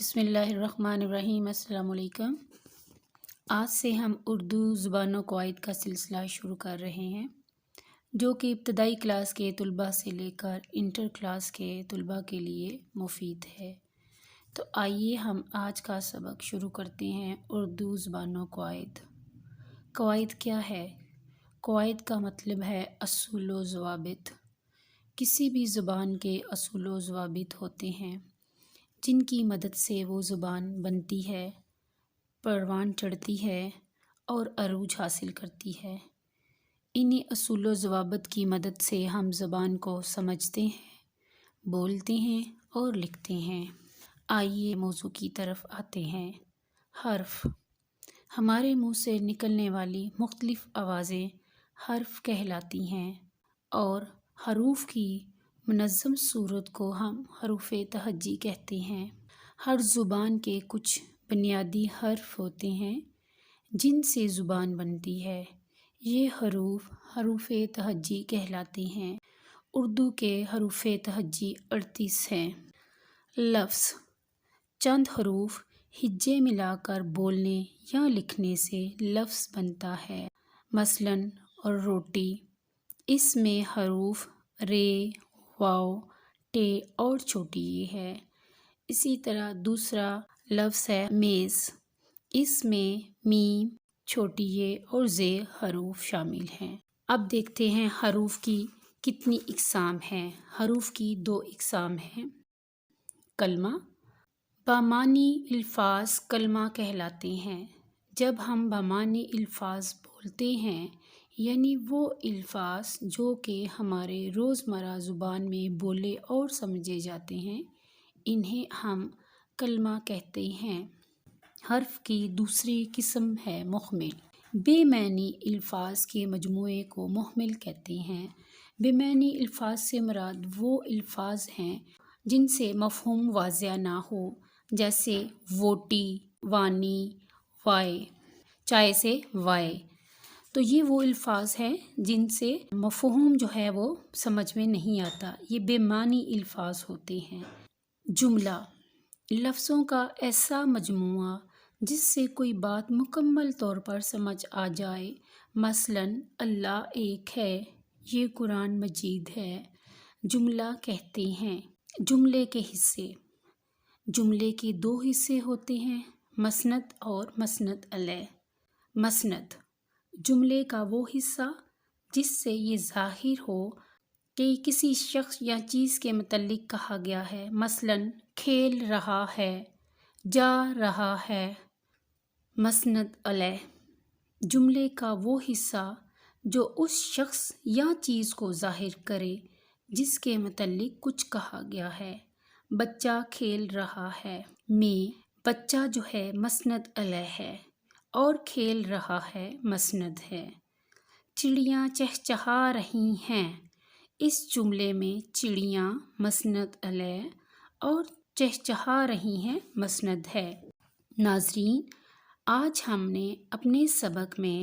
بسم اللہ الرحمن الرحیم۔ السلام علیکم۔ آج سے ہم اردو زبان و قواعد کا سلسلہ شروع کر رہے ہیں جو کہ ابتدائی کلاس کے طلباء سے لے کر انٹر کلاس کے طلباء کے لیے مفید ہے۔ تو آئیے ہم آج کا سبق شروع کرتے ہیں۔ اردو زبان و قواعد۔ قواعد کیا ہے؟ قواعد کا مطلب ہے اصول و ضوابط۔ کسی بھی زبان کے اصول و ضوابط ہوتے ہیں جن کی مدد سے وہ زبان بنتی ہے، پروان چڑھتی ہے اور عروج حاصل کرتی ہے۔ انہی اصول و ضوابط کی مدد سے ہم زبان کو سمجھتے ہیں، بولتے ہیں اور لکھتے ہیں۔ آئیے موضوع کی طرف آتے ہیں۔ حرف۔ ہمارے منہ سے نکلنے والی مختلف آوازیں حرف کہلاتی ہیں اور حروف کی منظم صورت کو ہم حروف تہجی کہتے ہیں۔ ہر زبان کے کچھ بنیادی حرف ہوتے ہیں جن سے زبان بنتی ہے۔ یہ حروف حروف تہجی کہلاتے ہیں۔ اردو کے حروف تہجی 38 ہیں۔ لفظ۔ چند حروف ہجے ملا کر بولنے یا لکھنے سے لفظ بنتا ہے۔ مثلاً روٹی۔ اس میں حروف ر، واو، ٹ اور چھوٹی ی ہے۔ اسی طرح دوسرا لفظ ہے میز۔ اس میں م، چھوٹی ی اور ز حروف شامل ہیں۔ اب دیکھتے ہیں حروف کی کتنی اقسام ہیں۔ حروف کی 2 اقسام ہیں۔ کلمہ۔ بامعنی الفاظ کلمہ کہلاتے ہیں۔ جب ہم بامعنی الفاظ بولتے ہیں یعنی وہ الفاظ جو کہ ہمارے روزمرہ زبان میں بولے اور سمجھے جاتے ہیں، انہیں ہم کلمہ کہتے ہیں۔ حرف کی دوسری قسم ہے مہمل۔ بے معنی الفاظ کے مجموعے کو مہمل کہتے ہیں۔ بے معنی الفاظ سے مراد وہ الفاظ ہیں جن سے مفہوم واضح نہ ہو، جیسے ووٹی، وانی، وائے، چائے سے وائے۔ تو یہ وہ الفاظ ہیں جن سے مفہوم جو ہے وہ سمجھ میں نہیں آتا، یہ بے معنی الفاظ ہوتے ہیں۔ جملہ۔ لفظوں کا ایسا مجموعہ جس سے کوئی بات مکمل طور پر سمجھ آ جائے۔ مثلاً اللہ ایک ہے، یہ قرآن مجید ہے۔ جملہ کہتے ہیں۔ جملے کے حصے۔ جملے کے 2 حصے ہوتے ہیں، مسند اور مسند علیہ۔ مسند۔ جملے کا وہ حصہ جس سے یہ ظاہر ہو کہ کسی شخص یا چیز کے متعلق کہا گیا ہے۔ مثلاً کھیل رہا ہے، جا رہا ہے۔ مسند علیہ۔ جملے کا وہ حصہ جو اس شخص یا چیز کو ظاہر کرے جس کے متعلق کچھ کہا گیا ہے۔ بچہ کھیل رہا ہے میں بچہ جو ہے مسند علیہ ہے اور کھیل رہا ہے مسند ہے۔ چڑیاں چہچہا رہی ہیں۔ اس جملے میں چڑیاں مسند علیہ اور چہچہا رہی ہیں مسند ہے۔ ناظرین، آج ہم نے اپنے سبق میں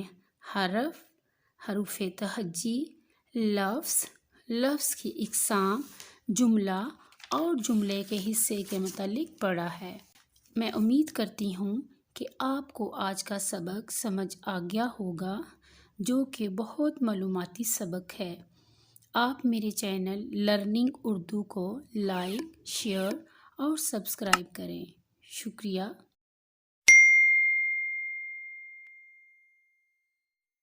حرف، حروف تہجی، لفظ کی اقسام، جملہ اور جملے کے حصے کے متعلق پڑھا ہے۔ میں امید کرتی ہوں کہ آپ کو آج کا سبق سمجھ آ گیا ہوگا جو کہ بہت معلوماتی سبق ہے۔ آپ میرے چینل لرننگ اردو کو لائک، شیئر اور سبسکرائب کریں۔ شکریہ۔